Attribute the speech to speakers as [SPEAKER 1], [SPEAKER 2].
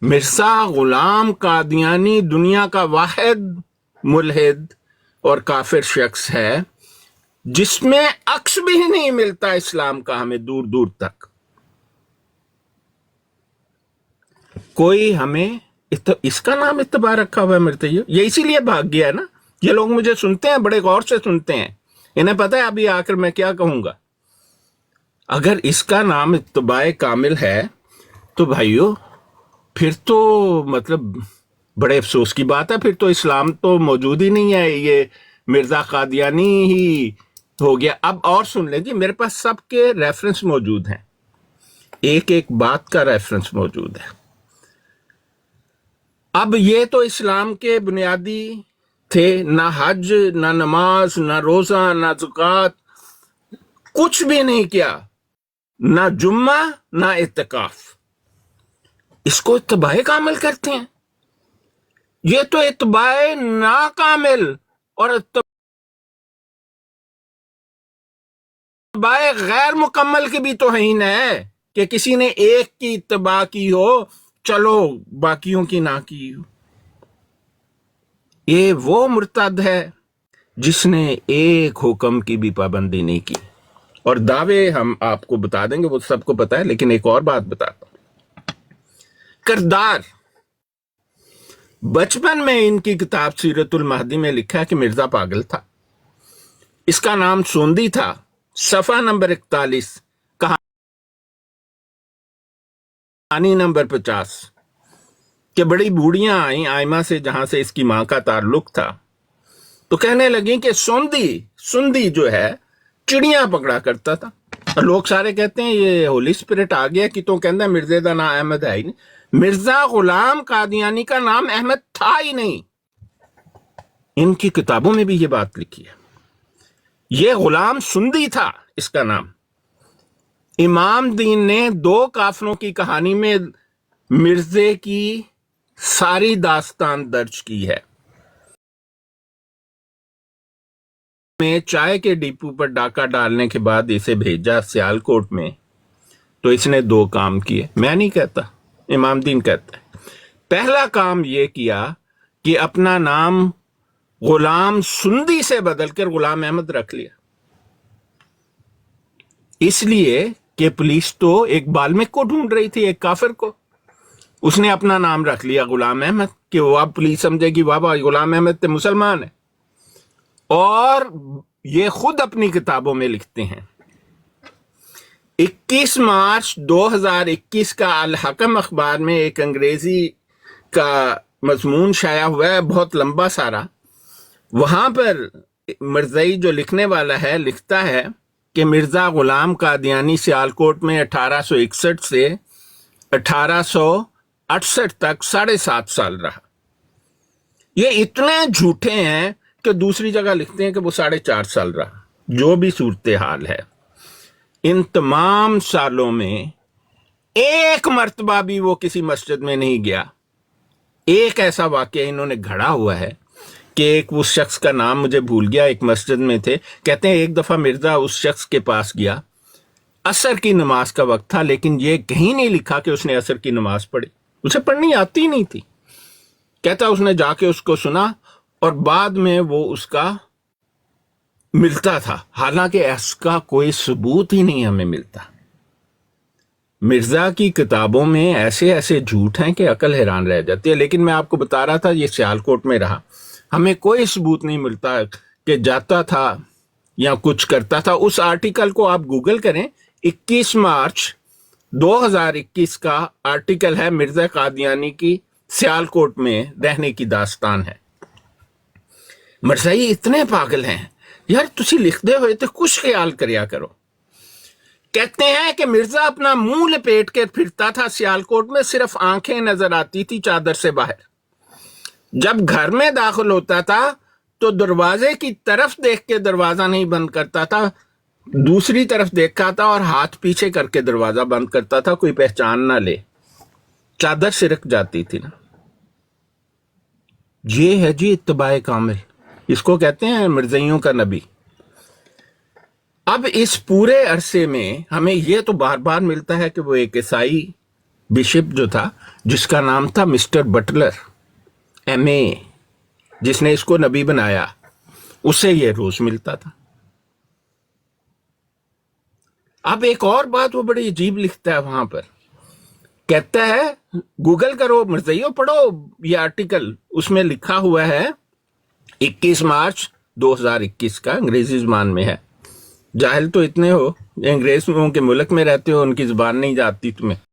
[SPEAKER 1] مرزا غلام قادیانی دنیا کا واحد ملحد اور کافر شخص ہے جس میں عکس بھی نہیں ملتا اسلام کا ہمیں دور دور تک. کوئی ہمیں اس کا نام اتباع رکھا ہوا ہے مرتے یہ اسی لیے بھاگ گیا ہے نا. یہ لوگ مجھے سنتے ہیں، بڑے غور سے سنتے ہیں، انہیں پتہ ہے ابھی آ کر میں کیا کہوں گا. اگر اس کا نام اتباع کامل ہے تو بھائیو پھر تو مطلب بڑے افسوس کی بات ہے، پھر تو اسلام تو موجود ہی نہیں ہے، یہ مرزا قادیانی ہی ہو گیا. اب اور سن لیں جی، میرے پاس سب کے ریفرنس موجود ہیں، ایک ایک بات کا ریفرنس موجود ہے. اب یہ تو اسلام کے بنیادی تھے، نہ حج، نہ نماز، نہ روزہ، نہ زکوٰۃ، کچھ بھی نہیں کیا، نہ جمعہ نہ اعتکاف. اس کو اتباع کامل کرتے ہیں؟ یہ تو اتباع ناکامل اور اتباع غیر مکمل کی بھی توہین ہے کہ کسی نے ایک کی اتباع کی ہو، چلو باقیوں کی نہ کی ہو. یہ وہ مرتد ہے جس نے ایک حکم کی بھی پابندی نہیں کی. اور دعوے ہم آپ کو بتا دیں گے، وہ سب کو پتا ہے، لیکن ایک اور بات بتاتا ہوں. کردار، بچپن میں ان کی کتاب سیرت المہدی میں لکھا کہ مرزا پاگل تھا، اس کا نام سوندی تھا. صفحہ نمبر 41، کہانی نمبر 50، کہ بڑی بوڑھیاں آئیں آئمہ سے جہاں سے اس کی ماں کا تعلق تھا، تو کہنے لگیں کہ سندی جو ہے چڑیاں پکڑا کرتا تھا. اور لوگ سارے کہتے ہیں یہ ہولی اسپرٹ آ گیا کہ تو کہندہ مرزے دا نام احمد ہے ہی نہیں. مرزا غلام قادیانی کا نام احمد تھا ہی نہیں. ان کی کتابوں میں بھی یہ بات لکھی ہے. یہ غلام سندی تھا اس کا نام. امام دین نے 2 کافروں کی کہانی میں مرزے کی ساری داستان درج کی ہے. میں چائے کے ڈپو پر ڈاکہ ڈالنے کے بعد اسے بھیجا سیالکوٹ میں، تو اس نے 2 کام کیے. میں نہیں کہتا، امام دین کہتا ہے. پہلا کام یہ کیا کہ اپنا نام غلام سندی سے بدل کر غلام احمد رکھ لیا، اس لیے کہ پولیس تو ایک بالمک کو ڈھونڈ رہی تھی، ایک کافر کو. اس نے اپنا نام رکھ لیا غلام احمد کہ وہ اب پولیس سمجھے گی واہ غلام احمد تے مسلمان ہے. اور یہ خود اپنی کتابوں میں لکھتے ہیں. 21 مارچ 2021 کا الحکم اخبار میں ایک انگریزی کا مضمون شائع ہوا ہے، بہت لمبا سارا. وہاں پر مرزائی جو لکھنے والا ہے لکھتا ہے کہ مرزا غلام قادیانی سیالکوٹ میں 1861 سے 1868 تک 7.5 سال رہا. یہ اتنے جھوٹے ہیں کہ دوسری جگہ لکھتے ہیں کہ وہ 4.5 سال رہا. جو بھی صورتحال ہے، ان تمام سالوں میں ایک مرتبہ بھی وہ کسی مسجد میں نہیں گیا. ایک ایسا واقعہ انہوں نے گھڑا ہوا ہے کہ ایک اس شخص کا نام مجھے بھول گیا، ایک مسجد میں تھے، کہتے ہیں ایک دفعہ مرزا اس شخص کے پاس گیا، عصر کی نماز کا وقت تھا، لیکن یہ کہیں نہیں لکھا کہ اس نے عصر کی نماز پڑھی، اسے پڑھنی آتی نہیں تھی. کہتا اس نے جا کے اس کو سنا اور بعد میں وہ اس کا ملتا تھا، حالانکہ اس کا کوئی ثبوت ہی نہیں ہمیں ملتا. مرزا کی کتابوں میں ایسے ایسے جھوٹ ہیں کہ عقل حیران رہ جاتی ہے. لیکن میں آپ کو بتا رہا تھا یہ سیالکوٹ میں رہا، ہمیں کوئی ثبوت نہیں ملتا کہ جاتا تھا یا کچھ کرتا تھا. اس آرٹیکل کو آپ گوگل کریں، 21 مارچ 2021 کا آرٹیکل ہے، مرزا قادیانی کی سیالکوٹ میں رہنے کی داستان ہے. مرزائی اتنے پاگل ہیں یار، تسی لکھ دے ہوئے تو کچھ خیال کریا کرو. کہتے ہیں کہ مرزا اپنا منہ لپیٹ کے پھرتا تھا سیالکوٹ میں، صرف آنکھیں نظر آتی تھی چادر سے باہر. جب گھر میں داخل ہوتا تھا تو دروازے کی طرف دیکھ کے دروازہ نہیں بند کرتا تھا، دوسری طرف دیکھا تھا اور ہاتھ پیچھے کر کے دروازہ بند کرتا تھا، کوئی پہچان نہ لے، چادر سرک جاتی تھی نا. یہ ہے جی اتباع کامل، اس کو کہتے ہیں مرزائیوں کا نبی. اب اس پورے عرصے میں ہمیں یہ تو بار بار ملتا ہے کہ وہ ایک عیسائی بشپ جو تھا جس کا نام تھا مسٹر بٹلر MA، جس نے اس کو نبی بنایا، اسے یہ روز ملتا تھا۔ اب ایک اور بات وہ بڑی عجیب لکھتا ہے وہاں پر، کہتا ہے گوگل کرو مرزائیو، پڑھو یہ آرٹیکل، اس میں لکھا ہوا ہے 21 مارچ 2021 کا، انگریزی زبان میں ہے۔ جاہل تو اتنے ہو، انگریزوں کے ملک میں رہتے ہو، ان کی زبان نہیں جاتی تمہیں۔